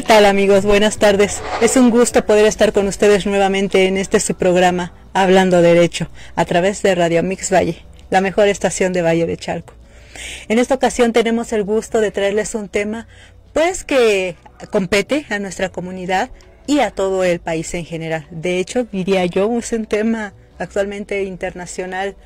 ¿Qué tal, amigos? Buenas tardes. Es un gusto poder estar con ustedes nuevamente en su programa Hablando Derecho, a través de Radio Mix Valle, la mejor estación de Valle de Chalco. En esta ocasión tenemos el gusto de traerles un tema pues que compete a nuestra comunidad y a todo el país en general. De hecho, diría yo, es un tema actualmente internacional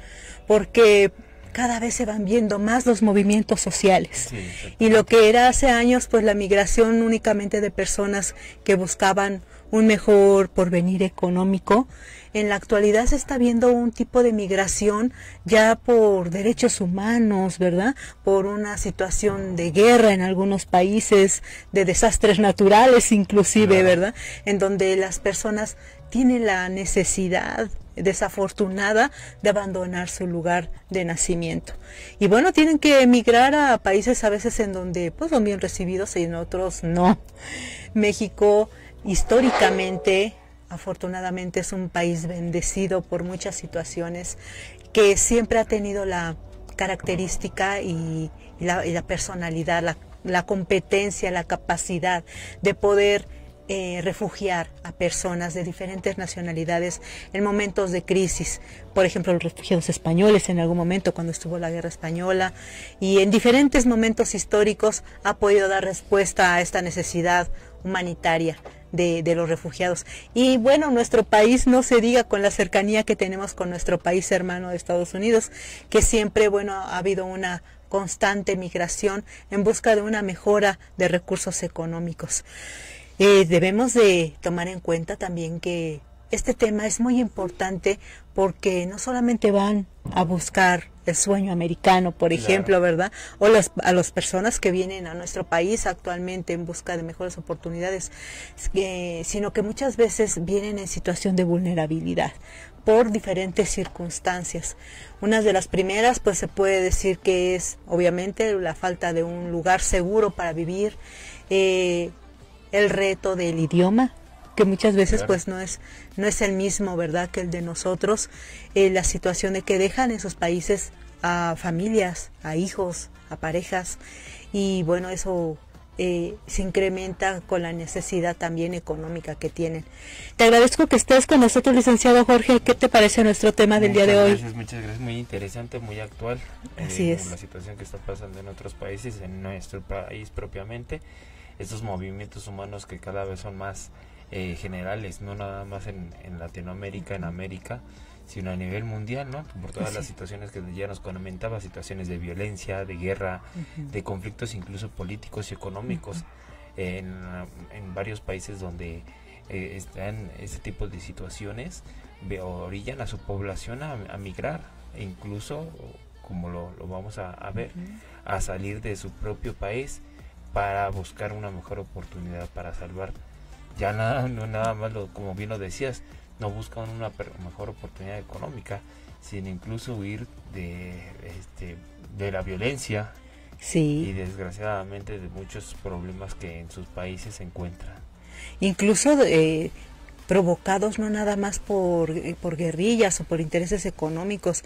porque cada vez se van viendo más los movimientos sociales. Sí, y lo que era hace años, pues la migración únicamente de personas que buscaban un mejor porvenir económico, en la actualidad se está viendo un tipo de migración ya por derechos humanos, ¿verdad? Por una situación de guerra en algunos países, de desastres naturales inclusive, ¿verdad? En donde las personas tienen la necesidad desafortunada de abandonar su lugar de nacimiento. Y bueno, tienen que emigrar a países a veces en donde pues son bien recibidos y en otros no. México históricamente, afortunadamente, es un país bendecido por muchas situaciones, que siempre ha tenido la característica y la personalidad, la competencia, la capacidad de poder refugiar a personas de diferentes nacionalidades en momentos de crisis. Por ejemplo, los refugiados españoles en algún momento cuando estuvo la guerra española, y en diferentes momentos históricos ha podido dar respuesta a esta necesidad humanitaria de los refugiados. Y bueno, nuestro país, no se diga, con la cercanía que tenemos con nuestro país hermano de Estados Unidos, que siempre, bueno, ha habido una constante migración en busca de una mejora de recursos económicos. Debemos de tomar en cuenta también que este tema es muy importante porque no solamente van a buscar el sueño americano, por ejemplo, ¿verdad? O a las personas que vienen a nuestro país actualmente en busca de mejores oportunidades, sino que muchas veces vienen en situación de vulnerabilidad por diferentes circunstancias. Una de las primeras, pues se puede decir que es obviamente la falta de un lugar seguro para vivir, el reto del idioma, que muchas veces pues no es el mismo, ¿verdad?, que el de nosotros, la situación de que dejan en sus países a familias, a hijos, a parejas, y bueno, eso se incrementa con la necesidad también económica que tienen. Te agradezco que estés con nosotros, licenciado Jorge. ¿Qué te parece nuestro tema del día de hoy? Muchas gracias, muy interesante, muy actual. Así es. La situación que está pasando en otros países, en nuestro país propiamente, estos movimientos humanos que cada vez son más generales, no nada más en Latinoamérica, en América, sino a nivel mundial, ¿no? Por todas las situaciones que ya nos comentaba, situaciones de violencia, de guerra, de conflictos incluso políticos y económicos, en varios países donde están ese tipo de situaciones, orillan a su población a migrar, e incluso, como lo vamos a ver, a salir de su propio país para buscar una mejor oportunidad, para salvar. Ya no nada más, como bien lo decías, no buscan una mejor oportunidad económica, sino incluso huir de la violencia, y desgraciadamente de muchos problemas que en sus países se encuentran. Incluso provocados no nada más por guerrillas o por intereses económicos.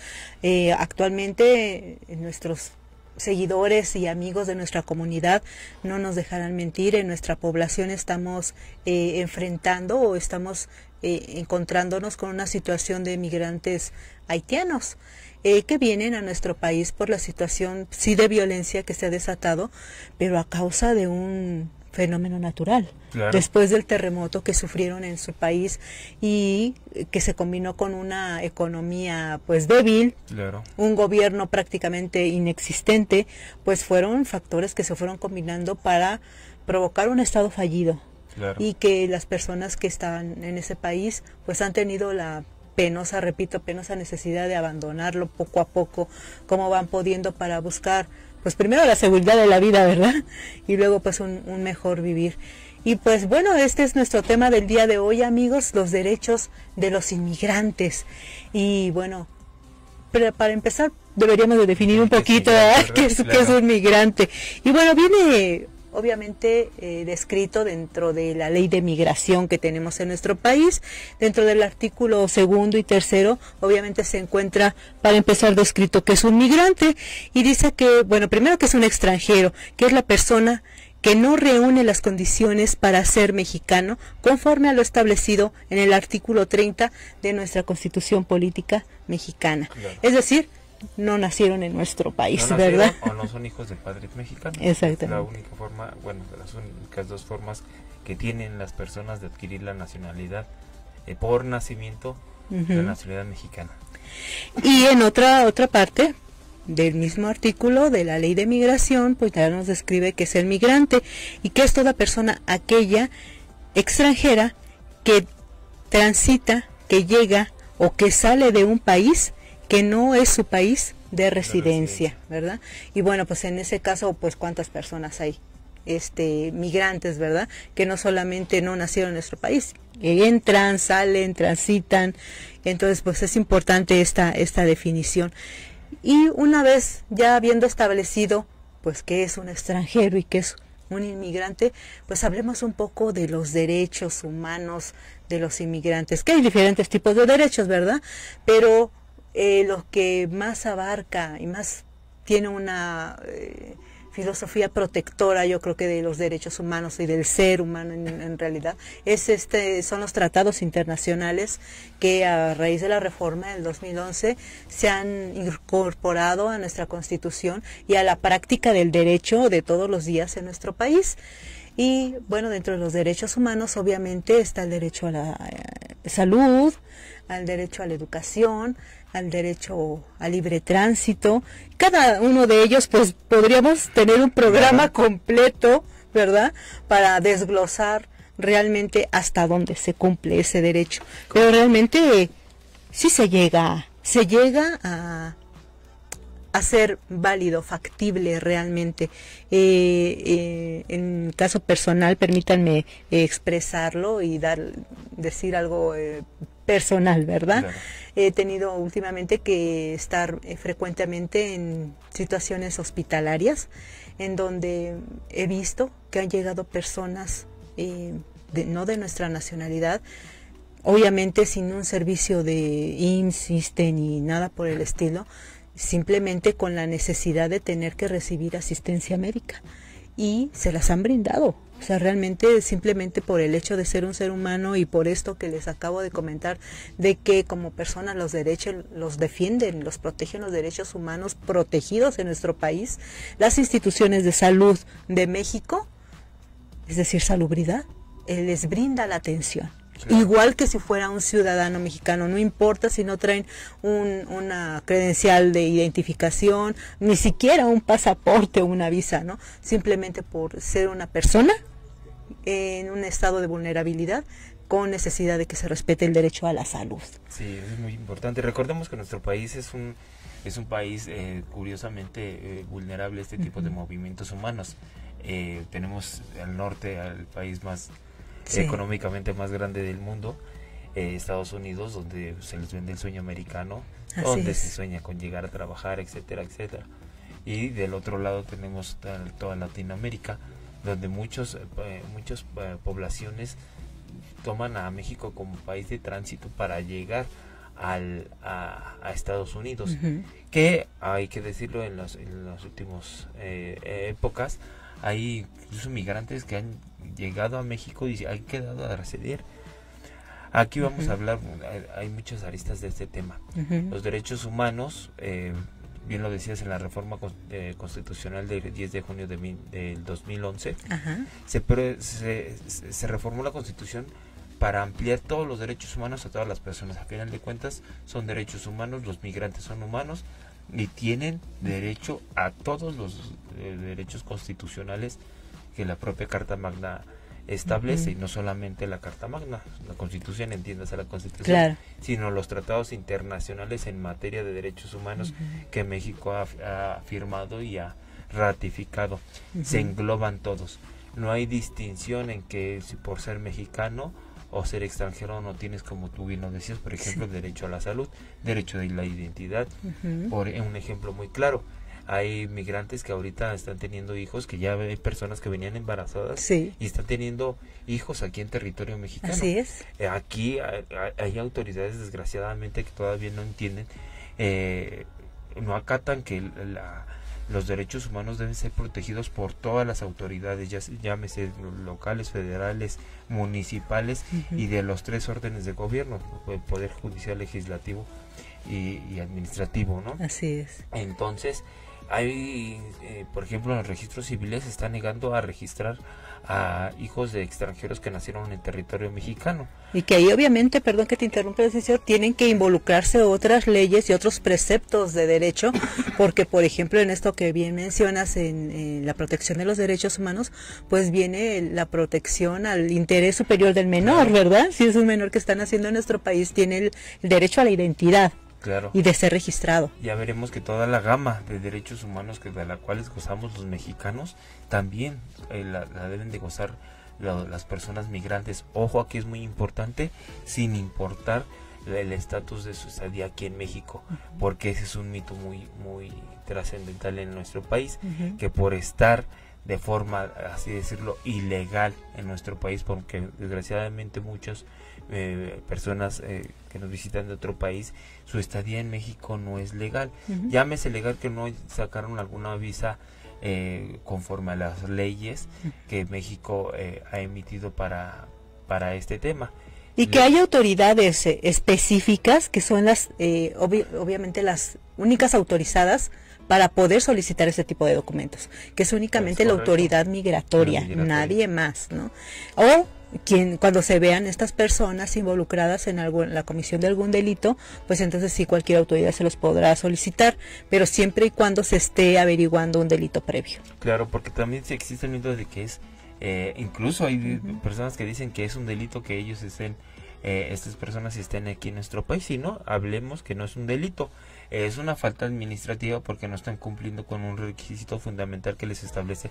Actualmente nuestros seguidores y amigos de nuestra comunidad no nos dejarán mentir, en nuestra población estamos enfrentando o estamos encontrándonos con una situación de migrantes haitianos que vienen a nuestro país por la situación sí de violencia que se ha desatado, pero a causa de un fenómeno natural, después del terremoto que sufrieron en su país y que se combinó con una economía pues débil, un gobierno prácticamente inexistente, pues fueron factores que se fueron combinando para provocar un estado fallido, y que las personas que estaban en ese país pues han tenido la penosa necesidad de abandonarlo poco a poco, como van pudiendo, para buscar pues primero la seguridad de la vida, ¿verdad? Y luego pues un mejor vivir. Y pues bueno, este es nuestro tema del día de hoy, amigos, los derechos de los inmigrantes. Y bueno, pero para empezar deberíamos de definir un poquito qué es un migrante. Y bueno, viene obviamente descrito dentro de la ley de migración que tenemos en nuestro país. Dentro del artículo 2º y 3º, obviamente se encuentra, para empezar, descrito que es un migrante, y dice que, bueno, primero que es un extranjero, que es la persona que no reúne las condiciones para ser mexicano conforme a lo establecido en el artículo 30 de nuestra Constitución Política Mexicana. Claro. Es decir, no nacieron en nuestro país, no ¿verdad? O no son hijos de padres mexicanos. Exactamente. Es la única forma, bueno, de las únicas dos formas que tienen las personas de adquirir la nacionalidad por nacimiento, la nacionalidad mexicana. Y en otra parte del mismo artículo de la Ley de Migración, pues ya nos describe que es el migrante y que es toda persona aquella extranjera que transita, que llega o que sale de un país que no es su país de residencia, ¿verdad? Y bueno, pues en ese caso, pues cuántas personas hay, migrantes, ¿verdad? Que no solamente no nacieron en nuestro país, que entran, salen, transitan. Entonces, pues es importante esta definición. Y una vez ya habiendo establecido, pues qué es un extranjero y qué es un inmigrante, pues hablemos un poco de los derechos humanos de los inmigrantes, que hay diferentes tipos de derechos, ¿verdad? Pero lo que más abarca y más tiene una filosofía protectora, yo creo que de los derechos humanos y del ser humano en realidad, son los tratados internacionales que a raíz de la reforma del 2011 se han incorporado a nuestra Constitución y a la práctica del derecho de todos los días en nuestro país. Y bueno, dentro de los derechos humanos obviamente está el derecho a la salud, al derecho a la educación, al derecho a libre tránsito. Cada uno de ellos, pues podríamos tener un programa completo, ¿verdad? Para desglosar realmente hasta dónde se cumple ese derecho. Pero realmente sí se llega a ser válido, factible realmente. En caso personal, permítanme expresarlo y decir algo personal, ¿verdad? Claro. He tenido últimamente que estar frecuentemente en situaciones hospitalarias en donde he visto que han llegado personas no de nuestra nacionalidad, obviamente sin un servicio de IMSS, ISSSTE ni nada por el estilo, simplemente con la necesidad de tener que recibir asistencia médica y se las han brindado. O sea, realmente simplemente por el hecho de ser un ser humano y por esto que les acabo de comentar, de que como personas los derechos los defienden, los protegen los derechos humanos protegidos en nuestro país, las instituciones de salud de México, es decir, Salubridad, les brinda la atención. Claro. Igual que si fuera un ciudadano mexicano, no importa si no traen una credencial de identificación, ni siquiera un pasaporte o una visa, ¿no? Simplemente por ser una persona en un estado de vulnerabilidad con necesidad de que se respete el derecho a la salud. Sí, es muy importante. Recordemos que nuestro país es un país curiosamente vulnerable a este tipo de movimientos humanos. Tenemos al norte al país más económicamente más grande del mundo, Estados Unidos, donde se les vende el sueño americano, donde se sueña con llegar a trabajar, etcétera, etcétera. Y del otro lado tenemos toda Latinoamérica, donde muchas poblaciones toman a México como país de tránsito para llegar a Estados Unidos, que hay que decirlo en las últimas épocas, hay incluso migrantes que han llegado a México y han quedado a residir. Aquí vamos a hablar, hay muchas aristas de este tema. Los derechos humanos, bien lo decías en la reforma constitucional del 10 de junio del 2011, se reformó la Constitución para ampliar todos los derechos humanos a todas las personas. A final de cuentas son derechos humanos, los migrantes son humanos y tienen derecho a todos los derechos constitucionales que la propia Carta Magna establece, y no solamente la Carta Magna, la Constitución, entiéndase la Constitución, sino los tratados internacionales en materia de derechos humanos que México ha firmado y ha ratificado. Se engloban todos. No hay distinción en que si por ser mexicano o ser extranjero no tienes, como tú bien lo decías, por ejemplo, derecho a la salud, derecho a la identidad. Por un ejemplo muy claro, hay migrantes que ahorita están teniendo hijos, que ya hay personas que venían embarazadas y están teniendo hijos aquí en territorio mexicano. Así es. Aquí hay autoridades, desgraciadamente, que todavía no entienden, no acatan que los derechos humanos deben ser protegidos por todas las autoridades, llámese locales, federales, municipales y de los 3 órdenes de gobierno, el poder judicial, legislativo y administrativo, ¿no? Así es. Entonces, hay, por ejemplo, en los registros civiles se está negando a registrar a hijos de extranjeros que nacieron en territorio mexicano. Y que ahí obviamente, perdón que te interrumpa, licenciado, tienen que involucrarse otras leyes y otros preceptos de derecho, porque por ejemplo en esto que bien mencionas en la protección de los derechos humanos, pues viene la protección al interés superior del menor, ¿verdad? Si es un menor que está naciendo en nuestro país, tiene el derecho a la identidad. Claro. Y de ser registrado. Ya veremos que toda la gama de derechos humanos de la cuales gozamos los mexicanos, también la deben de gozar las personas migrantes. Ojo, aquí es muy importante, sin importar el estatus de su estadía aquí en México, porque ese es un mito muy trascendental en nuestro país, que por estar de forma, así decirlo, ilegal en nuestro país, porque desgraciadamente muchas personas que nos visitan de otro país, su estadía en México no es legal. Llámese legal que no sacaron alguna visa conforme a las leyes que México ha emitido para este tema. Y que hay autoridades específicas que son las, obviamente las únicas autorizadas para poder solicitar ese tipo de documentos, que es únicamente la autoridad migratoria, nadie más, ¿no? O cuando se vean estas personas involucradas en la comisión de algún delito, pues entonces sí cualquier autoridad se los podrá solicitar, pero siempre y cuando se esté averiguando un delito previo. Claro, porque también sí existe el mito de que es, incluso hay personas que dicen que es un delito que ellos estén, estas personas estén aquí en nuestro país, y no, hablemos que no es un delito. Es una falta administrativa porque no están cumpliendo con un requisito fundamental que les establece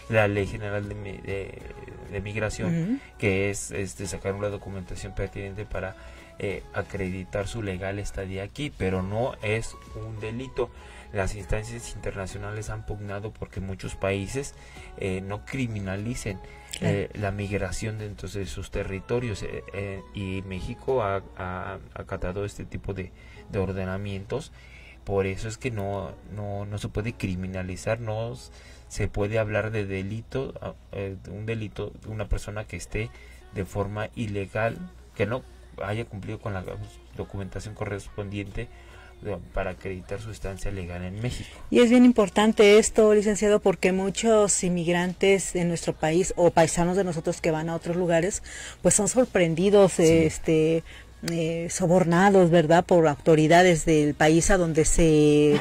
la Ley General de Migración, que es sacar una documentación pertinente para acreditar su legal estadía aquí, pero no es un delito. Las instancias internacionales han pugnado porque muchos países no criminalicen la migración dentro de sus territorios, y México ha acatado este tipo de ordenamientos. Por eso es que no se puede criminalizar, no se puede hablar de delito, un delito de una persona que esté de forma ilegal, que no haya cumplido con la documentación correspondiente para acreditar su estancia legal en México. Y es bien importante esto, licenciado, porque muchos inmigrantes en nuestro país o paisanos de nosotros que van a otros lugares, pues son sorprendidos, sí, sobornados, ¿verdad?, por autoridades del país a donde se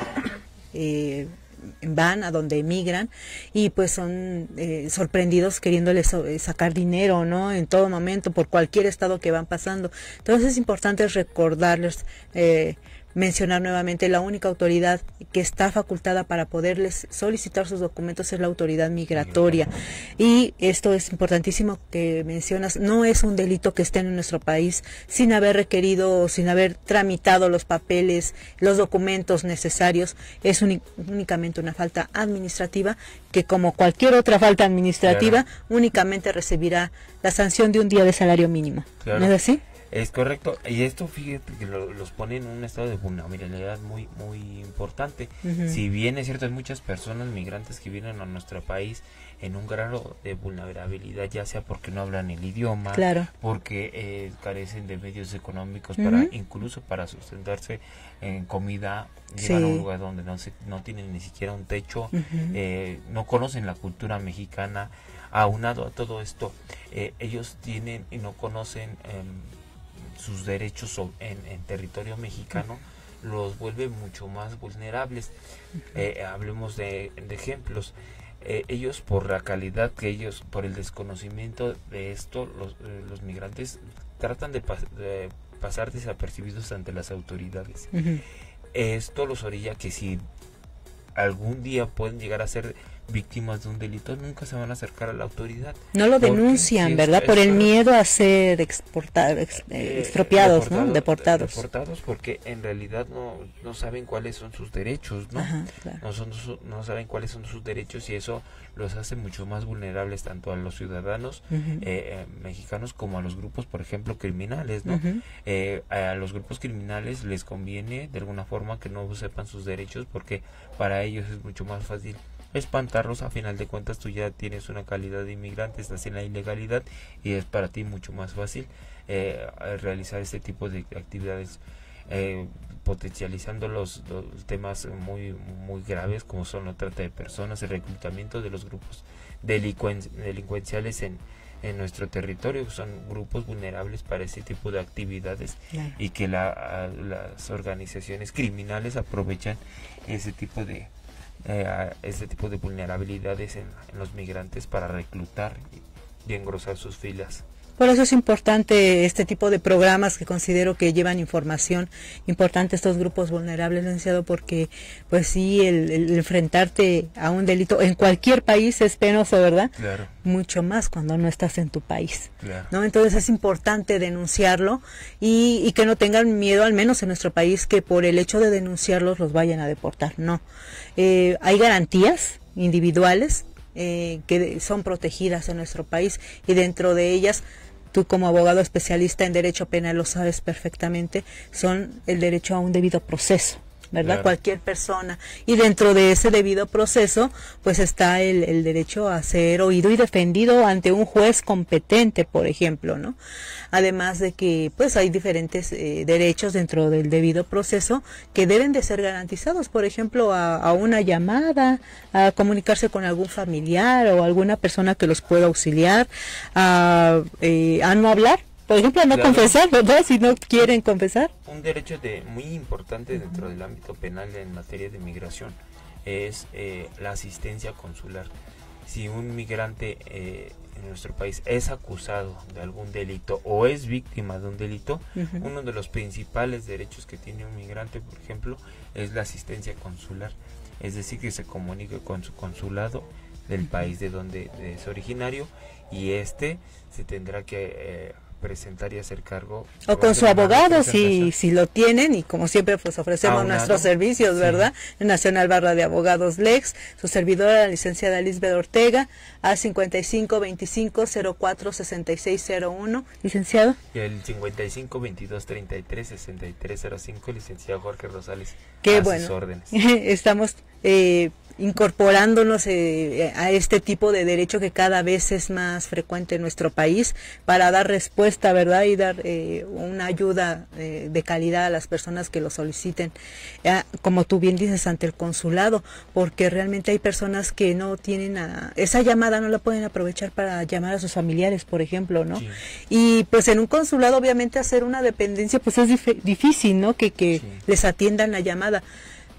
van, a donde emigran, y pues son sorprendidos queriéndoles sacar dinero, ¿no?, en todo momento, por cualquier estado que van pasando. Entonces es importante recordarles, mencionar nuevamente, la única autoridad que está facultada para poderles solicitar sus documentos es la autoridad migratoria. Y esto es importantísimo que mencionas, no es un delito que estén en nuestro país sin haber requerido, sin haber tramitado los papeles, los documentos necesarios. Es únicamente una falta administrativa que, como cualquier otra falta administrativa, claro, únicamente recibirá la sanción de un día de salario mínimo. Claro. ¿No es así? Es correcto, y esto fíjate que los pone en un estado de vulnerabilidad muy importante. Si bien es cierto, hay muchas personas migrantes que vienen a nuestro país en un grado de vulnerabilidad, ya sea porque no hablan el idioma, claro, porque carecen de medios económicos para incluso para sustentarse en comida, llegan a un lugar donde no tienen ni siquiera un techo, no conocen la cultura mexicana. Aunado a todo esto, ellos tienen y no conocen sus derechos en territorio mexicano, los vuelve mucho más vulnerables. Hablemos de ejemplos. Ellos, por la calidad que ellos, por el desconocimiento de esto, los migrantes tratan de pasar desapercibidos ante las autoridades. Esto los orilla que si algún día pueden llegar a ser víctimas de un delito nunca se van a acercar a la autoridad. No lo denuncian, ¿verdad? Por el miedo a ser expropiados, ¿no? Deportados. Deportados porque en realidad no saben cuáles son sus derechos, ¿no? Ajá, claro. No saben cuáles son sus derechos y eso los hace mucho más vulnerables tanto a los ciudadanos mexicanos como a los grupos, por ejemplo, criminales, ¿no? A los grupos criminales les conviene de alguna forma que no sepan sus derechos porque para ellos es mucho más fácil espantarlos. A final de cuentas tú ya tienes una calidad de inmigrante, estás en la ilegalidad y es para ti mucho más fácil realizar este tipo de actividades, potencializando los temas muy graves como son la trata de personas, el reclutamiento de los grupos delincuenciales en nuestro territorio. Son grupos vulnerables para ese tipo de actividades, claro. Y que las organizaciones criminales aprovechan ese tipo de vulnerabilidades en los migrantes para reclutar y engrosar sus filas. Por eso es importante este tipo de programas que considero que llevan información importante a estos grupos vulnerables, licenciado, porque pues sí, el enfrentarte a un delito en cualquier país es penoso, ¿verdad? Claro. Mucho más cuando no estás en tu país, claro. ¿no? Entonces es importante denunciarlo y que no tengan miedo, al menos en nuestro país, que por el hecho de denunciarlos los vayan a deportar, no. Hay garantías individuales que son protegidas en nuestro país y dentro de ellas, tú como abogado especialista en derecho penal lo sabes perfectamente, son el derecho a un debido proceso, ¿verdad? Claro. Cualquier persona. Y dentro de ese debido proceso, pues está el derecho a ser oído y defendido ante un juez competente, por ejemplo, ¿no? Además de que, pues, hay diferentes derechos dentro del debido proceso que deben de ser garantizados, por ejemplo, a una llamada, a comunicarse con algún familiar o alguna persona que los pueda auxiliar, a no hablar. Por ejemplo, a no confesar, ¿verdad? Si no quieren confesar. Un derecho muy importante dentro del ámbito penal en materia de migración es la asistencia consular. Si un migrante en nuestro país es acusado de algún delito o es víctima de un delito, uno de los principales derechos que tiene un migrante, por ejemplo, es la asistencia consular. Es decir, que se comunique con su consulado del país de donde es originario y se tendrá que presentar y hacer cargo o con su abogado si lo tienen, y como siempre pues ofrecemos nuestros servicios, sí, ¿verdad? Nacional Barra de Abogados Lex, su servidora la licenciada Lisbeth Ortega, a 5525-046601, licenciado, y el 5522336305, licenciado Jorge Rosales. Qué bueno, sus órdenes. Estamos incorporándonos a este tipo de derecho que cada vez es más frecuente en nuestro país para dar respuesta, ¿verdad? Y dar una ayuda de calidad a las personas que lo soliciten, como tú bien dices, ante el consulado, porque realmente hay personas que no tienen esa llamada, no la pueden aprovechar para llamar a sus familiares, por ejemplo, ¿no? Sí. Y pues en un consulado obviamente hacer una dependencia pues es difícil, ¿no? Que sí, les atiendan la llamada.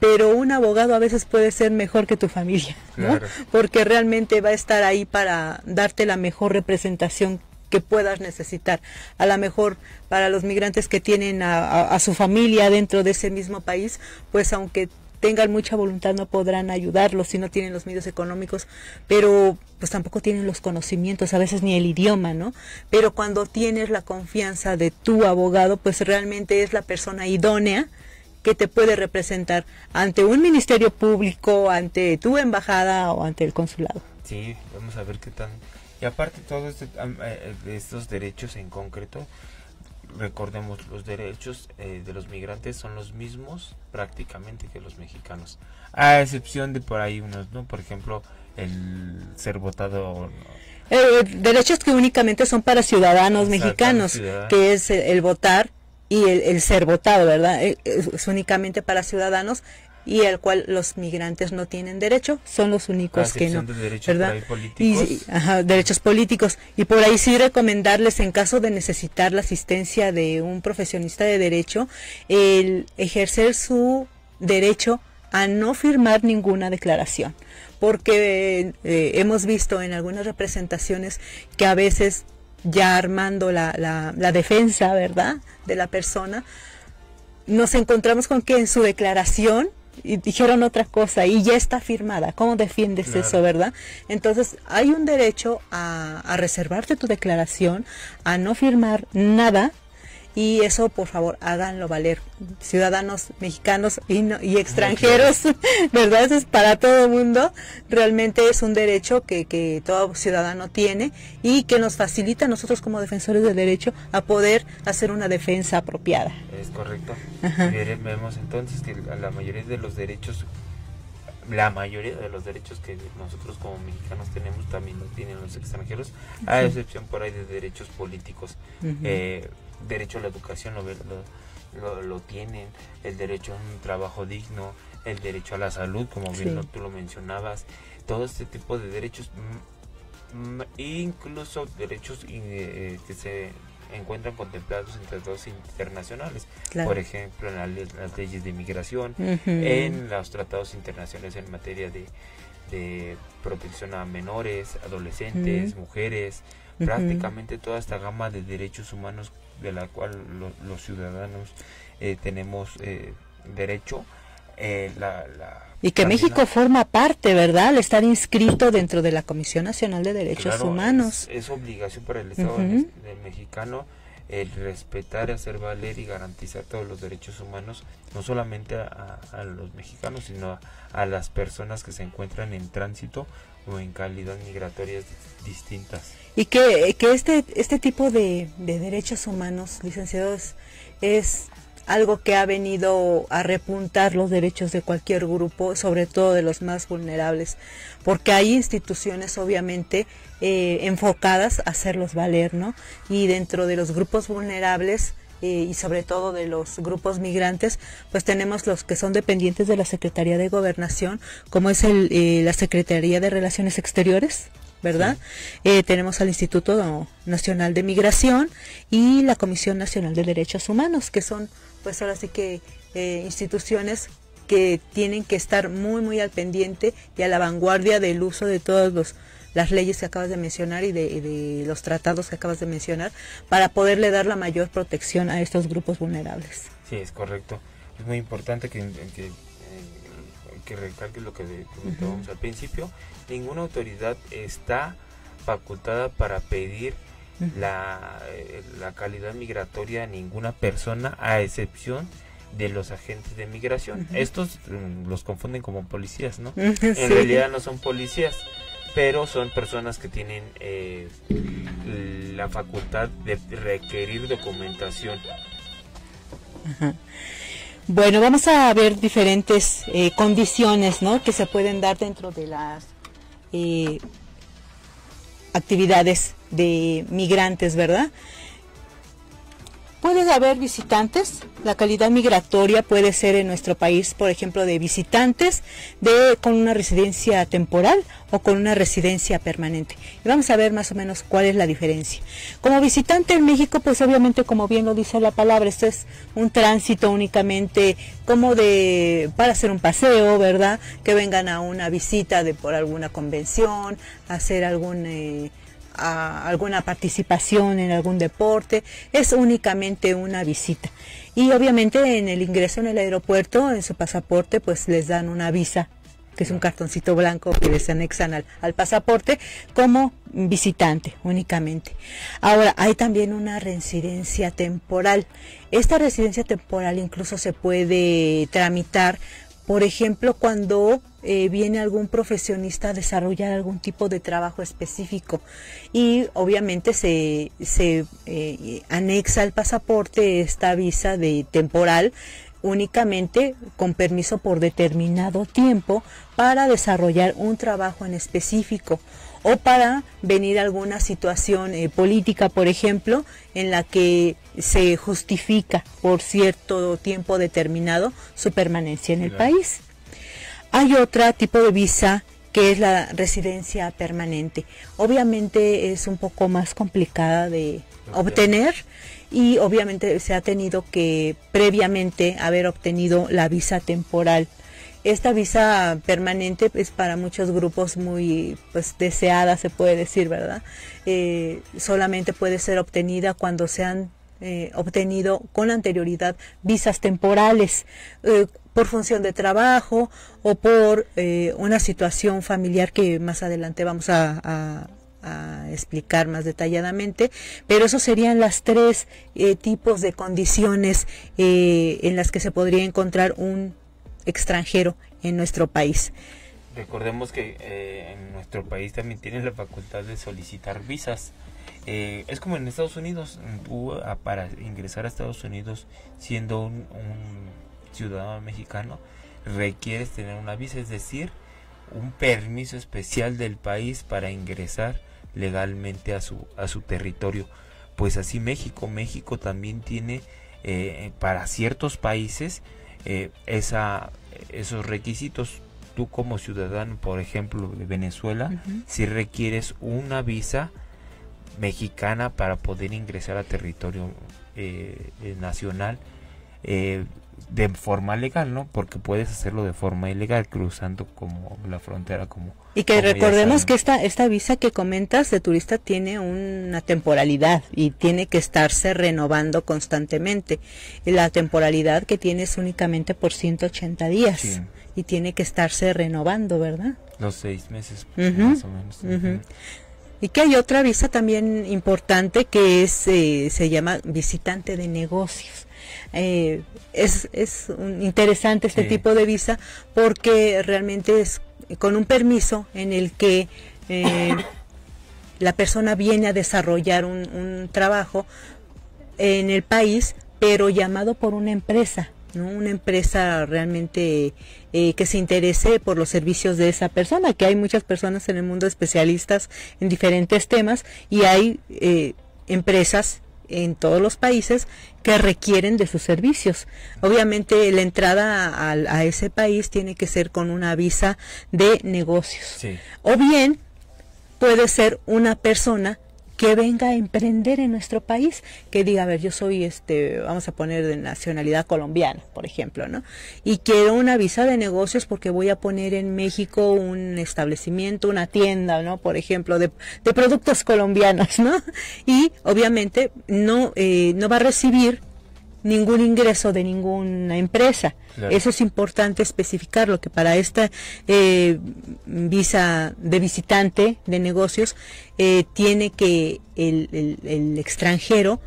Pero un abogado a veces puede ser mejor que tu familia, ¿no? Claro. Porque realmente va a estar ahí para darte la mejor representación que puedas necesitar. A lo mejor para los migrantes que tienen a su familia dentro de ese mismo país, pues aunque tengan mucha voluntad no podrán ayudarlos si no tienen los medios económicos, pero pues tampoco tienen los conocimientos, a veces ni el idioma, ¿no? Pero cuando tienes la confianza de tu abogado, pues realmente es la persona idónea que te puede representar ante un ministerio público, ante tu embajada o ante el consulado. Sí, vamos a ver qué tal. Y aparte todos estos derechos en concreto, recordemos, los derechos de los migrantes son los mismos prácticamente que los mexicanos, a excepción de por ahí unos, ¿no? Por ejemplo, el ser votado. Derechos que únicamente son para ciudadanos mexicanos, que es el votar y el ser votado, ¿verdad? Es únicamente para ciudadanos y al cual los migrantes no tienen derecho, son los únicos que no, de derechos, ¿verdad? Políticos. Derechos políticos. Y por ahí sí recomendarles, en caso de necesitar la asistencia de un profesionista de derecho, el ejercer su derecho a no firmar ninguna declaración, porque hemos visto en algunas representaciones que a veces ya armando la defensa, ¿verdad?, de la persona, nos encontramos con que en su declaración y dijeron otra cosa y ya está firmada. ¿Cómo defiendes eso, verdad? Entonces, hay un derecho a reservarte tu declaración, a no firmar nada. Y eso, por favor, háganlo valer, ciudadanos mexicanos y extranjeros, ¿verdad? Eso es para todo el mundo. Realmente es un derecho que todo ciudadano tiene y que nos facilita a nosotros como defensores del derecho a poder hacer una defensa apropiada. Es correcto. Vemos entonces que la mayoría de los derechos que nosotros como mexicanos tenemos también lo tienen los extranjeros, a excepción por ahí de derechos políticos. Derecho a la educación lo tienen, el derecho a un trabajo digno, el derecho a la salud, como bien tú lo mencionabas, todo este tipo de derechos, incluso derechos que se encuentran contemplados en tratados internacionales, por ejemplo en las leyes de inmigración, en los tratados internacionales en materia de protección a menores, adolescentes, mujeres, prácticamente toda esta gama de derechos humanos de la cual los ciudadanos tenemos derecho. Y que México forma parte, ¿verdad? Al estar inscrito dentro de la Comisión Nacional de Derechos Humanos. Es obligación para el Estado del mexicano el respetar, hacer valer y garantizar todos los derechos humanos, no solamente a los mexicanos, sino a las personas que se encuentran en tránsito o en calidad migratorias distintas. Y que este tipo de derechos humanos, licenciados, es algo que ha venido a repuntar los derechos de cualquier grupo, sobre todo de los más vulnerables, porque hay instituciones obviamente enfocadas a hacerlos valer, ¿no? Y dentro de los grupos vulnerables y sobre todo de los grupos migrantes, pues tenemos los que son dependientes de la Secretaría de Gobernación, como es la Secretaría de Relaciones Exteriores, ¿verdad? Tenemos al Instituto Nacional de Migración y la Comisión Nacional de Derechos Humanos, que son, pues ahora sí que instituciones que tienen que estar muy al pendiente y a la vanguardia del uso de todas las leyes que acabas de mencionar y de los tratados que acabas de mencionar, para poderle dar la mayor protección a estos grupos vulnerables. Sí, es correcto. Es muy importante que recalque lo que comentábamos al principio. Ninguna autoridad está facultada para pedir la calidad migratoria a ninguna persona, a excepción de los agentes de migración. Estos los confunden como policías, ¿no? En realidad no son policías, pero son personas que tienen la facultad de requerir documentación. Bueno, vamos a ver diferentes condiciones, ¿no?, que se pueden dar dentro de las actividades de migrantes, ¿verdad? Puede haber visitantes, la calidad migratoria puede ser en nuestro país, por ejemplo, de visitantes con una residencia temporal o con una residencia permanente. Y vamos a ver más o menos cuál es la diferencia. Como visitante en México, pues obviamente, como bien lo dice la palabra, esto es un tránsito únicamente como para hacer un paseo, ¿verdad? Que vengan a una visita por alguna convención, hacer alguna participación en algún deporte. Es únicamente una visita, y obviamente en el ingreso en el aeropuerto, en su pasaporte, pues les dan una visa, que es un cartoncito blanco que les anexan al pasaporte como visitante únicamente. Ahora, hay también una residencia temporal. Esta residencia temporal incluso se puede tramitar, por ejemplo, cuando viene algún profesionista a desarrollar algún tipo de trabajo específico, y obviamente se anexa al pasaporte esta visa de temporal, únicamente con permiso por determinado tiempo para desarrollar un trabajo en específico, o para venir a alguna situación política, por ejemplo, en la que se justifica por cierto tiempo determinado su permanencia en el país. Hay otro tipo de visa, que es la residencia permanente. Obviamente es un poco más complicada de obtener, y obviamente se ha tenido que previamente haber obtenido la visa temporal. Esta visa permanente es para muchos grupos muy deseada, se puede decir, ¿verdad? Solamente puede ser obtenida cuando se han obtenido con anterioridad visas temporales. por función de trabajo o por una situación familiar que más adelante vamos a explicar más detalladamente, pero esos serían las tres tipos de condiciones en las que se podría encontrar un extranjero en nuestro país. Recordemos que en nuestro país también tienen la facultad de solicitar visas. Es como en Estados Unidos, tú para ingresar a Estados Unidos siendo un ciudadano mexicano requieres tener una visa, es decir, un permiso especial del país para ingresar legalmente a su territorio. Pues así México también tiene para ciertos países esos requisitos. Tú como ciudadano, por ejemplo, de Venezuela, si requieres una visa mexicana para poder ingresar a territorio nacional de forma legal, ¿no? Porque puedes hacerlo de forma ilegal cruzando como la frontera como. Y que recordemos que esta visa que comentas de turista tiene una temporalidad y tiene que estarse renovando constantemente. Y la temporalidad que tiene es únicamente por 180 días. Sí. Y tiene que estarse renovando, ¿verdad? Los 6 meses, más o menos. Y que hay otra visa también importante que es se llama visitante de negocios. Es interesante este tipo de visa porque realmente es con un permiso en el que la persona viene a desarrollar un trabajo en el país, pero llamado por una empresa, ¿no? Una empresa realmente que se interese por los servicios de esa persona, que hay muchas personas en el mundo especialistas en diferentes temas y hay empresas en todos los países que requieren de sus servicios. Obviamente la entrada a ese país tiene que ser con una visa de negocios. Sí. O bien puede ser una persona que venga a emprender en nuestro país, que diga, a ver, yo soy vamos a poner de nacionalidad colombiana, por ejemplo, ¿no? Y quiero una visa de negocios porque voy a poner en México un establecimiento, una tienda, ¿no? Por ejemplo, de productos colombianos, ¿no? Y obviamente no va a recibir ningún ingreso de ninguna empresa. Claro. Eso es importante especificarlo, que para esta visa de visitante de negocios tiene que el extranjero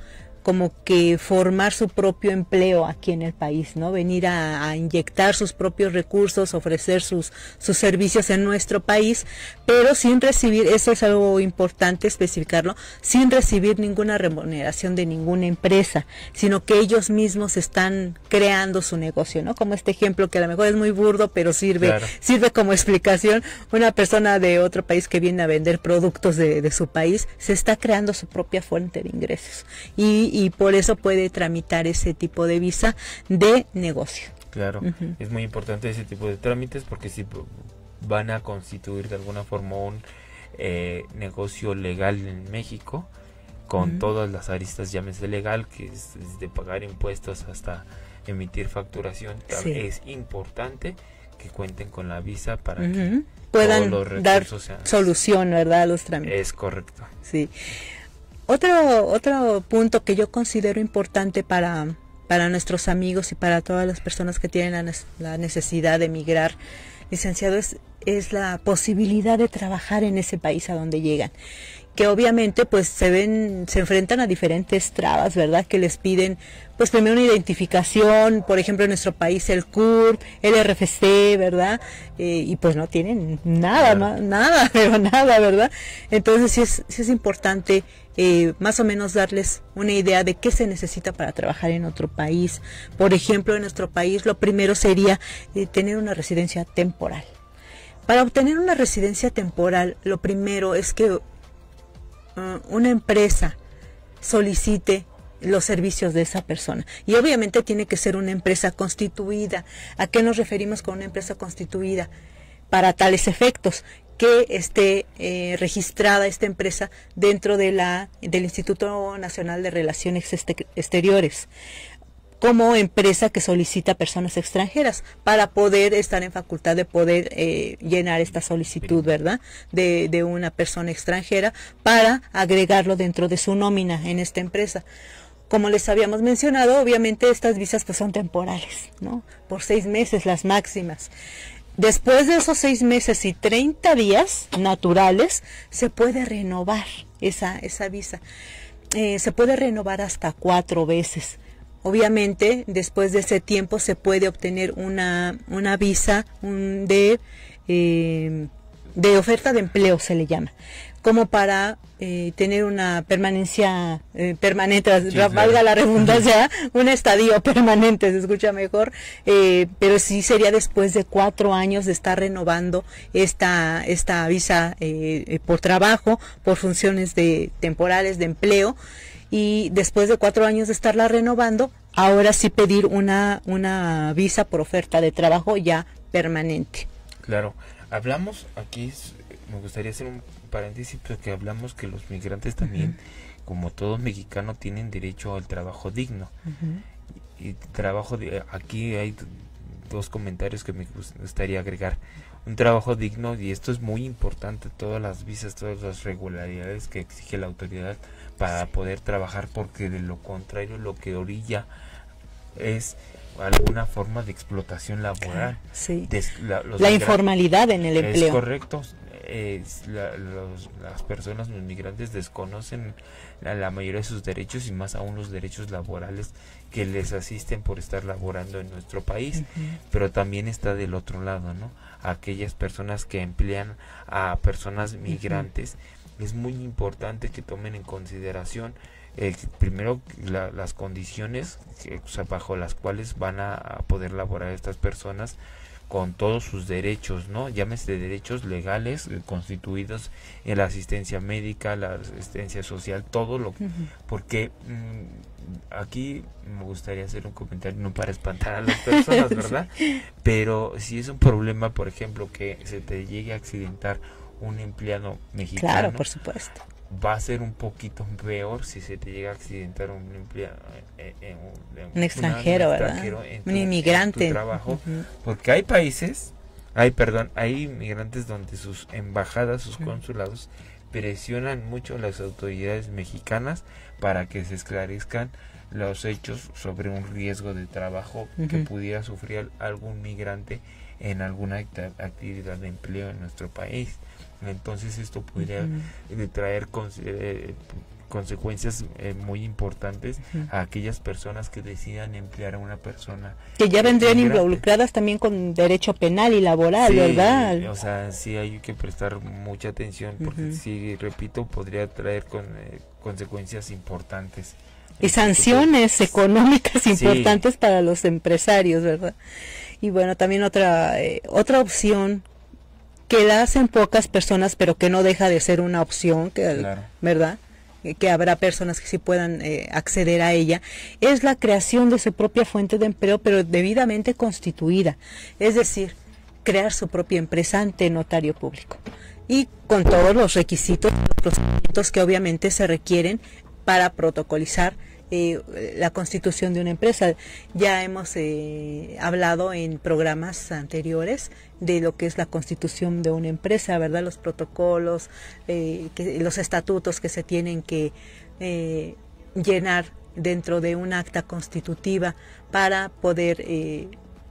como que formar su propio empleo aquí en el país, ¿no? Venir a inyectar sus propios recursos, ofrecer sus servicios en nuestro país, pero sin recibir, eso es algo importante especificarlo, sin recibir ninguna remuneración de ninguna empresa, sino que ellos mismos están creando su negocio, ¿no? Como este ejemplo que a lo mejor es muy burdo, pero sirve como explicación. Una persona de otro país que viene a vender productos de su país, se está creando su propia fuente de ingresos. Y por eso puede tramitar ese tipo de visa de negocio. Claro, es muy importante ese tipo de trámites porque si van a constituir de alguna forma un negocio legal en México, con todas las aristas, llámese legal, que es desde pagar impuestos hasta emitir facturación, es importante que cuenten con la visa para que puedan dar solución, ¿verdad?, a los trámites. Es correcto. Sí. Otro punto que yo considero importante para nuestros amigos y para todas las personas que tienen la necesidad de emigrar, licenciado, es la posibilidad de trabajar en ese país a donde llegan, que obviamente pues se enfrentan a diferentes trabas, ¿verdad?, que les piden pues primero una identificación, por ejemplo en nuestro país el CURP, el RFC, ¿verdad? Y pues no tienen nada, pero nada, ¿verdad? Entonces sí es importante más o menos darles una idea de qué se necesita para trabajar en otro país. Por ejemplo, en nuestro país lo primero sería tener una residencia temporal. Para obtener una residencia temporal, lo primero es que una empresa solicite los servicios de esa persona. Y obviamente tiene que ser una empresa constituida. ¿A qué nos referimos con una empresa constituida? Para tales efectos, que esté registrada esta empresa dentro del Instituto Nacional de Relaciones Exteriores, como empresa que solicita personas extranjeras para poder estar en facultad de poder llenar esta solicitud, ¿verdad?, de una persona extranjera para agregarlo dentro de su nómina en esta empresa. Como les habíamos mencionado, obviamente estas visas pues son temporales, ¿no? Por 6 meses las máximas. Después de esos 6 meses y 30 días naturales, se puede renovar esa visa. Se puede renovar hasta 4 veces. Obviamente, después de ese tiempo se puede obtener una visa de oferta de empleo, se le llama, como para tener una permanencia permanente, valga la redundancia, un estadio permanente, se escucha mejor, pero sí sería después de 4 años de estar renovando esta visa por trabajo, por funciones temporales de empleo, y después de 4 años de estarla renovando, ahora sí pedir una visa por oferta de trabajo ya permanente. Claro, hablamos aquí, me gustaría hacer un paréntesis, porque hablamos que los migrantes también, como todo mexicano, tienen derecho al trabajo digno. Y aquí hay 2 comentarios que me gustaría agregar. Un trabajo digno, y esto es muy importante, todas las visas, todas las regularidades que exige la autoridad para poder trabajar, porque de lo contrario lo que orilla es alguna forma de explotación laboral. Sí. La informalidad en el empleo. Es correcto. Las personas, los migrantes, desconocen la mayoría de sus derechos, y más aún los derechos laborales que les asisten por estar laborando en nuestro país. Pero también está del otro lado, ¿no? Aquellas personas que emplean a personas migrantes. Es muy importante que tomen en consideración primero las condiciones bajo las cuales van a poder laborar estas personas, con todos sus derechos, ¿no? Llámese derechos legales constituidos en la asistencia médica, la asistencia social, todo lo porque aquí me gustaría hacer un comentario, no para espantar a las personas, ¿verdad? Pero si es un problema, por ejemplo, que se te llegue a accidentar un empleado mexicano, claro, por supuesto, va a ser un poquito peor si se te llega a accidentar un empleado, un extranjero, ¿verdad? Un inmigrante. En tu trabajo, porque hay migrantes donde sus embajadas, sus consulados presionan mucho a las autoridades mexicanas para que se esclarezcan los hechos sobre un riesgo de trabajo que pudiera sufrir algún migrante en alguna actividad de empleo en nuestro país. Entonces esto podría traer consecuencias muy importantes a aquellas personas que decidan emplear a una persona que ya vendrían involucradas también con derecho penal y laboral, sí, ¿verdad? O sea, sí hay que prestar mucha atención, porque sí, repito, podría traer consecuencias importantes y sanciones económicas importantes para los empresarios, ¿verdad? Y bueno, también otra opción que la hacen pocas personas, pero que no deja de ser una opción, claro, ¿verdad? Que habrá personas que sí puedan acceder a ella, es la creación de su propia fuente de empleo, pero debidamente constituida, es decir, crear su propia empresa ante notario público, y con todos los requisitos, los procedimientos que obviamente se requieren para protocolizar la constitución de una empresa. Ya hemos hablado en programas anteriores de lo que es la constitución de una empresa, ¿verdad? Los protocolos, los estatutos que se tienen que llenar dentro de un acta constitutiva para poder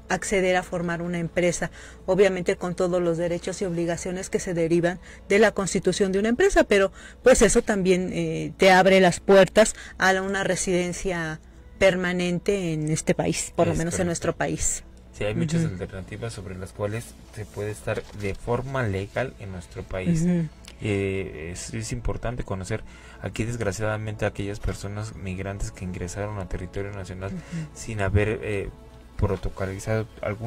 acceder a formar una empresa, obviamente con todos los derechos y obligaciones que se derivan de la constitución de una empresa, pero pues eso también te abre las puertas a una residencia permanente en este país, por lo menos correcto. En nuestro país. Sí, hay muchas alternativas sobre las cuales se puede estar de forma legal en nuestro país. Es importante conocer aquí, desgraciadamente, aquellas personas migrantes que ingresaron a territorio nacional sin haber protocolizado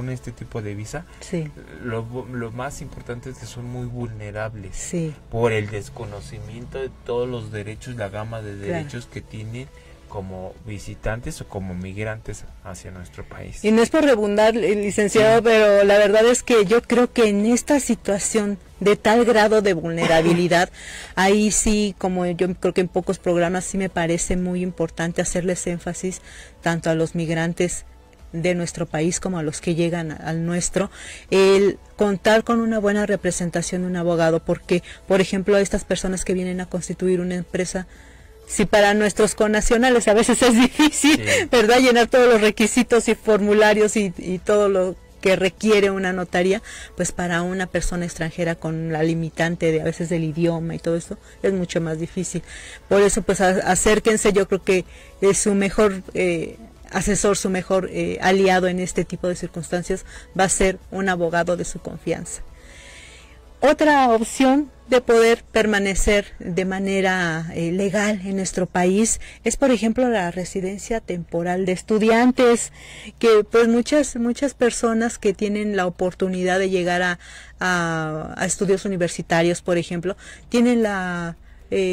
este tipo de visa. Sí. Lo más importante es que son muy vulnerables, sí, por el desconocimiento de todos los derechos, la gama de derechos que tienen como visitantes o como migrantes hacia nuestro país. Y no es por redundar, licenciado, pero la verdad es que yo creo que en esta situación de tal grado de vulnerabilidad, ahí sí, como yo creo que en pocos programas, sí me parece muy importante hacerles énfasis tanto a los migrantes de nuestro país como a los que llegan al nuestro, el contar con una buena representación de un abogado, porque, por ejemplo, a estas personas que vienen a constituir una empresa si para nuestros connacionales a veces es difícil, Sí. ¿verdad? Llenar todos los requisitos y formularios y todo lo que requiere una notaría, pues para una persona extranjera con la limitante de a veces del idioma y todo eso es mucho más difícil. Por eso pues acérquense, yo creo que es su mejor asesor, su mejor aliado en este tipo de circunstancias va a ser un abogado de su confianza. Otra opción de poder permanecer de manera legal en nuestro país es, por ejemplo, la residencia temporal de estudiantes, que pues muchas personas que tienen la oportunidad de llegar a estudios universitarios, por ejemplo, tienen la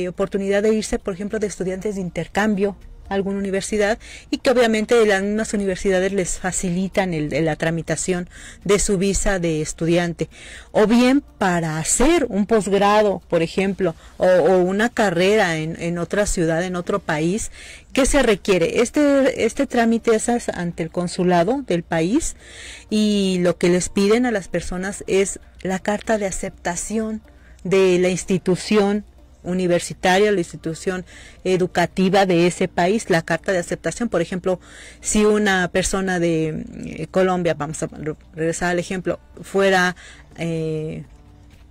oportunidad de irse, por ejemplo, de estudiantes de intercambio a alguna universidad, y que obviamente las mismas universidades les facilitan la tramitación de su visa de estudiante, o bien para hacer un posgrado, por ejemplo, o una carrera en otra ciudad, en otro país. ¿Qué se requiere? Este trámite es ante el consulado del país, y lo que les piden a las personas es la carta de aceptación de la institución universitaria, la institución educativa de ese país, la carta de aceptación. Por ejemplo, si una persona de Colombia, vamos a regresar al ejemplo, fuera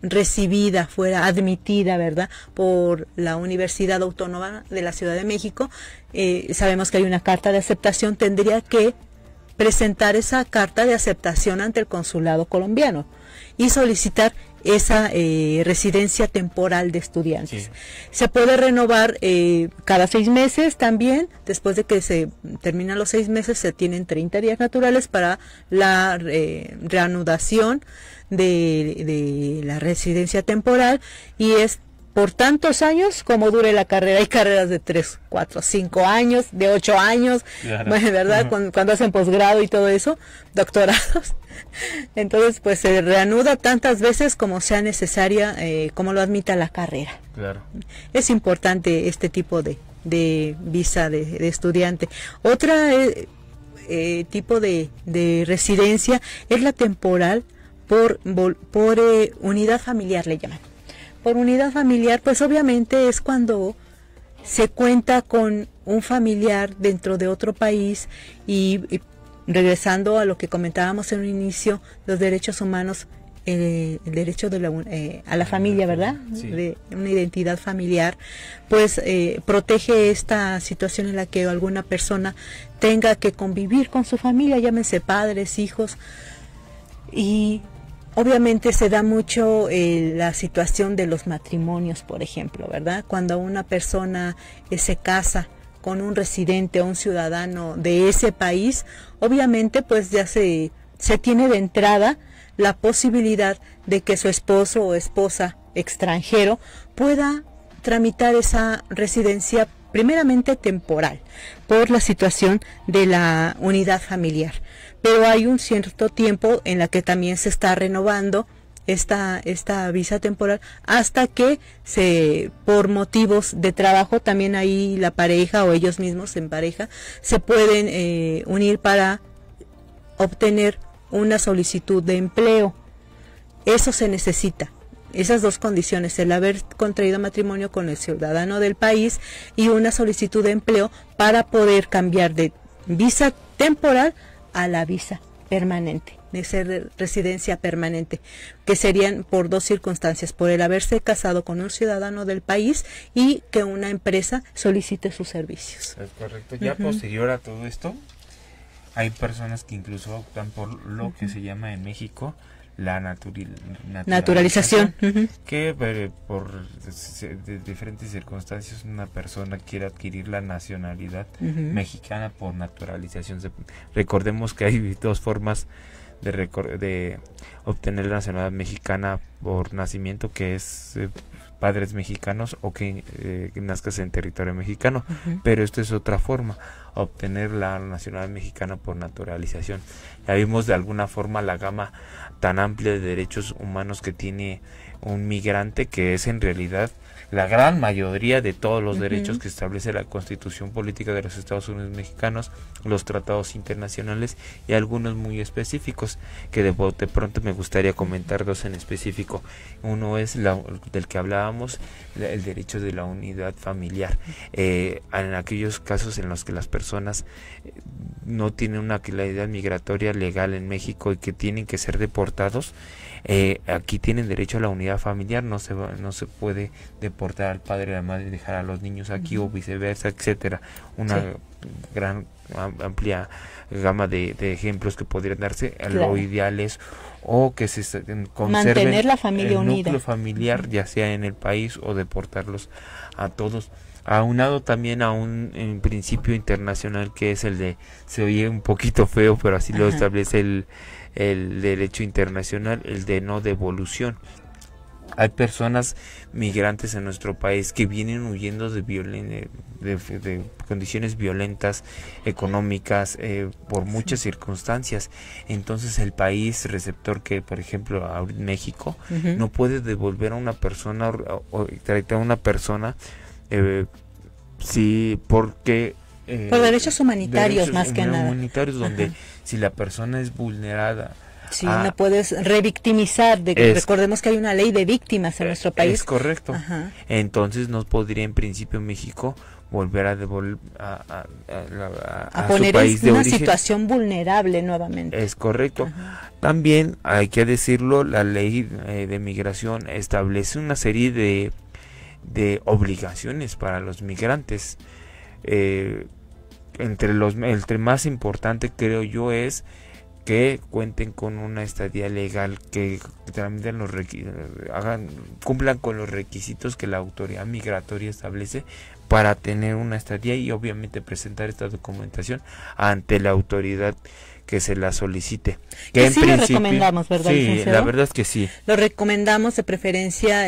recibida, fuera admitida, ¿verdad?, por la Universidad Autónoma de la Ciudad de México, sabemos que hay una carta de aceptación, tendría que presentar esa carta de aceptación ante el consulado colombiano y solicitar esa residencia temporal de estudiantes. Sí. Se puede renovar cada 6 meses también. Después de que se terminan los 6 meses, se tienen 30 días naturales para la reanudación de la residencia temporal, y es por tantos años como dure la carrera. Hay carreras de 3, 4, 5 años, de 8 años, claro, ¿verdad? Cuando hacen posgrado y todo eso, doctorados. Entonces, pues se reanuda tantas veces como sea necesaria, como lo admita la carrera. Claro. Es importante este tipo de visa de estudiante. Otra tipo de residencia es la temporal por unidad familiar, le llaman. Por unidad familiar, pues obviamente es cuando se cuenta con un familiar dentro de otro país, y regresando a lo que comentábamos en un inicio, los derechos humanos, el derecho a la familia, ¿verdad? Sí. De una identidad familiar, pues protege esta situación en la que alguna persona tenga que convivir con su familia, llámense padres, hijos, y obviamente se da mucho la situación de los matrimonios, por ejemplo, ¿verdad? Cuando una persona se casa con un residente o un ciudadano de ese país, obviamente pues ya se tiene de entrada la posibilidad de que su esposo o esposa extranjero pueda tramitar esa residencia primeramente temporal por la situación de la unidad familiar. Pero hay un cierto tiempo en la que también se está renovando esta visa temporal, hasta que por motivos de trabajo, también ahí la pareja o ellos mismos en pareja se pueden unir para obtener una solicitud de empleo. Eso se necesita, esas dos condiciones, el haber contraído matrimonio con el ciudadano del país y una solicitud de empleo para poder cambiar de visa temporal a la visa permanente, de ser residencia permanente, que serían por 2 circunstancias: por el haberse casado con un ciudadano del país y que una empresa solicite sus servicios. Es correcto. Ya posterior a todo esto, hay personas que incluso optan por lo que se llama en México la naturalización, que por diferentes circunstancias una persona quiere adquirir la nacionalidad mexicana por naturalización. Recordemos que hay 2 formas de obtener la nacionalidad mexicana por nacimiento, que es padres mexicanos o que nazcas en territorio mexicano, pero esto es otra forma, obtener la nacionalidad mexicana por naturalización. Ya vimos de alguna forma la gama tan amplia de derechos humanos que tiene un migrante, que es en realidad la gran mayoría de todos los derechos que establece la Constitución Política de los Estados Unidos Mexicanos, los tratados internacionales y algunos muy específicos, que de pronto me gustaría comentar dos en específico. Uno es del que hablábamos, el derecho de la unidad familiar. En aquellos casos en los que las personas no tienen una actividad migratoria legal en México y que tienen que ser deportados, aquí tienen derecho a la unidad familiar. No se puede deportar al padre y a la madre y dejar a los niños aquí o viceversa, etcétera. Una gran amplia gama de ejemplos que podrían darse. Lo ideal es o que se conserven mantener la familia unida, núcleo familiar, ya sea en el país, o deportarlos a todos, aunado también a un principio internacional que es el de, se oye un poquito feo, pero así lo establece el derecho internacional, el de no devolución. Hay personas migrantes en nuestro país que vienen huyendo de condiciones violentas, económicas, por muchas circunstancias. Entonces el país receptor, que por ejemplo México, no puede devolver a una persona o tratar a una persona porque por derechos humanitarios, más que nada. Humanitarios, donde si la persona es vulnerada, no puedes revictimizar. Recordemos que hay una ley de víctimas en nuestro país. Es correcto. Entonces no podría en principio México volver a devolver a poner su país de una origen. Situación vulnerable nuevamente. Es correcto. También hay que decirlo, la ley de migración establece una serie de obligaciones para los migrantes. Entre más importante, creo yo, es que cuenten con una estadía legal, que tramiten cumplan con los requisitos que la autoridad migratoria establece para tener una estadía, y obviamente presentar esta documentación ante la autoridad que se la solicite. Que en sí principio, lo recomendamos, ¿verdad, sí, licenciado? la verdad es que sí. Lo recomendamos de preferencia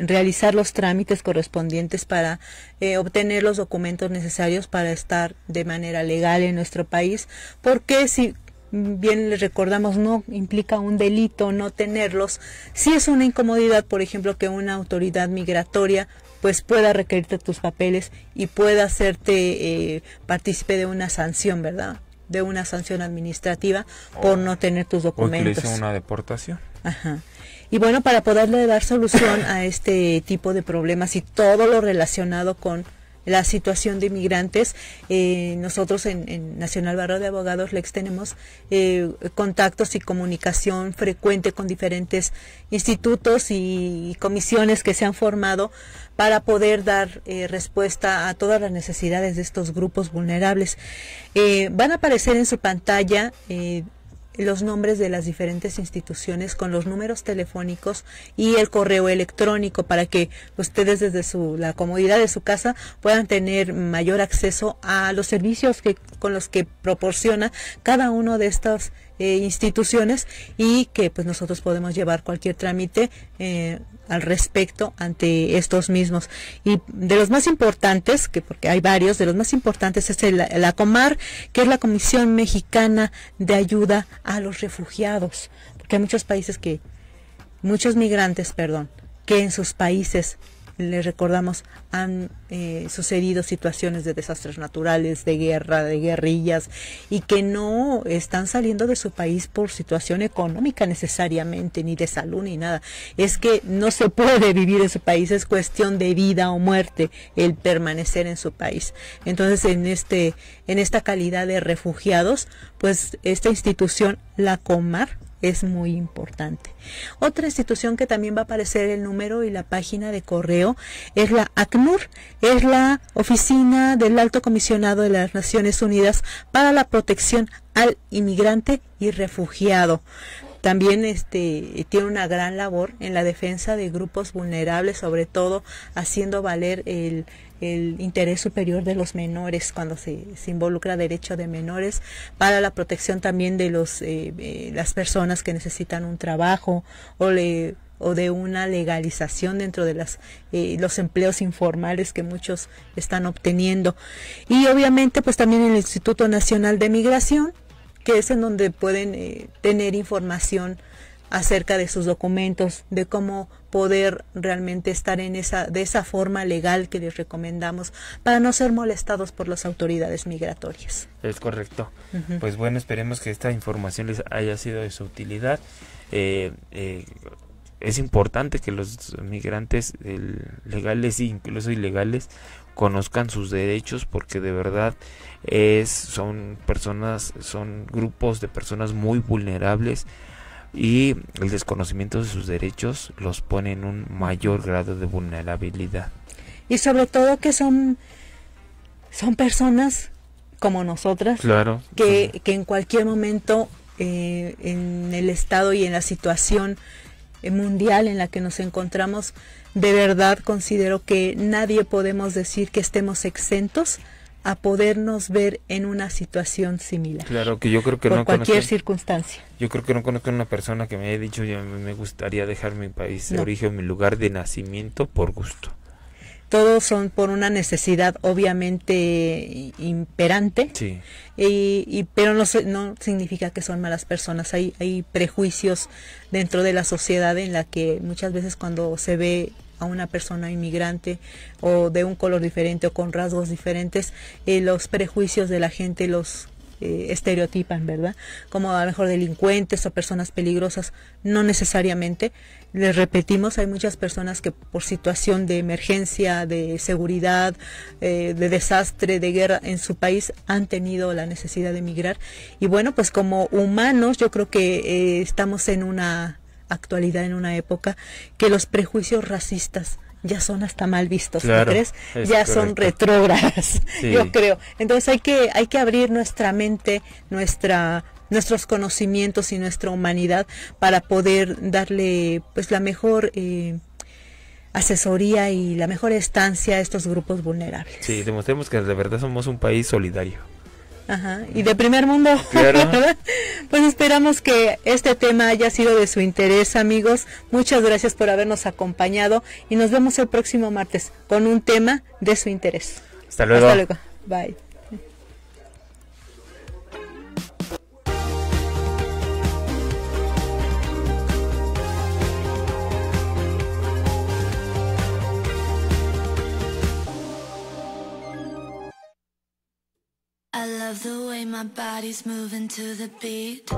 realizar los trámites correspondientes para obtener los documentos necesarios para estar de manera legal en nuestro país, porque si bien les recordamos, no implica un delito no tenerlos. Sí es una incomodidad, por ejemplo, que una autoridad migratoria pues pueda requerirte tus papeles y pueda hacerte partícipe de una sanción, ¿verdad? De una sanción administrativa por no tener tus documentos. O una deportación. Y bueno, para poderle dar solución a este tipo de problemas y todo lo relacionado con la situación de inmigrantes, nosotros en Nacional Barra de Abogados Lex tenemos contactos y comunicación frecuente con diferentes institutos y comisiones que se han formado para poder dar respuesta a todas las necesidades de estos grupos vulnerables. Van a aparecer en su pantalla los nombres de las diferentes instituciones con los números telefónicos y el correo electrónico para que ustedes desde la comodidad de su casa puedan tener mayor acceso a los servicios con los que proporciona cada uno de estas instituciones, y que pues nosotros podemos llevar cualquier trámite al respecto ante estos mismos. Y de los más importantes, porque hay varios, de los más importantes es la COMAR, que es la Comisión Mexicana de Ayuda a los Refugiados, porque hay muchos migrantes, que en sus países, les recordamos, han sucedido situaciones de desastres naturales, de guerra, de guerrillas, y que no están saliendo de su país por situación económica necesariamente, ni de salud, ni nada. Es que no se puede vivir en su país, es cuestión de vida o muerte el permanecer en su país. Entonces, en esta calidad de refugiados, pues esta institución, la COMAR, es muy importante. Otra institución que también va a aparecer el número y la página de correo es la ACNUR, es la Oficina del Alto Comisionado de las Naciones Unidas para la Protección al Inmigrante y Refugiado. También tiene una gran labor en la defensa de grupos vulnerables, sobre todo haciendo valer el interés superior de los menores cuando se involucra derecho de menores, para la protección también de las personas que necesitan un trabajo o de una legalización dentro de los empleos informales que muchos están obteniendo. Y obviamente pues también el Instituto Nacional de Migración, que es en donde pueden tener información acerca de sus documentos, de cómo poder realmente estar de esa forma legal que les recomendamos para no ser molestados por las autoridades migratorias. Es correcto. Pues bueno, esperemos que esta información les haya sido de su utilidad. Es importante que los migrantes legales e incluso ilegales conozcan sus derechos, porque de verdad son grupos de personas muy vulnerables, y el desconocimiento de sus derechos los pone en un mayor grado de vulnerabilidad. Y sobre todo que son personas como nosotras, claro, que en cualquier momento en el estado y en la situación mundial en la que nos encontramos, de verdad considero que nadie podemos decir que estemos exentos a podernos ver en una situación similar. Claro, que yo creo que por cualquier circunstancia. Yo creo que no conozco a una persona que me haya dicho: yo me gustaría dejar mi país de origen, mi lugar de nacimiento, por gusto. Todos son por una necesidad obviamente imperante, sí. Pero no significa que son malas personas. Hay prejuicios dentro de la sociedad en la que muchas veces cuando se ve a una persona inmigrante o de un color diferente o con rasgos diferentes, los prejuicios de la gente los estereotipan, ¿verdad? Como a lo mejor delincuentes o personas peligrosas. No necesariamente. Les repetimos, hay muchas personas que por situación de emergencia, de seguridad, de desastre, de guerra en su país han tenido la necesidad de emigrar. Y bueno, pues como humanos yo creo que estamos en una actualidad, en una época que los prejuicios racistas ya son hasta mal vistos, claro, ¿no crees? Ya correcto. Son retrógradas, sí. Yo creo. Entonces hay que abrir nuestra mente, nuestros conocimientos y nuestra humanidad para poder darle pues la mejor asesoría y la mejor estancia a estos grupos vulnerables. Sí, demostremos que de verdad somos un país solidario. Ajá, y de primer mundo. Claro. Pues esperamos que este tema haya sido de su interés, amigos. Muchas gracias por habernos acompañado y nos vemos el próximo martes con un tema de su interés. Hasta luego. Hasta luego. Bye. I love the way my body's moving to the beat.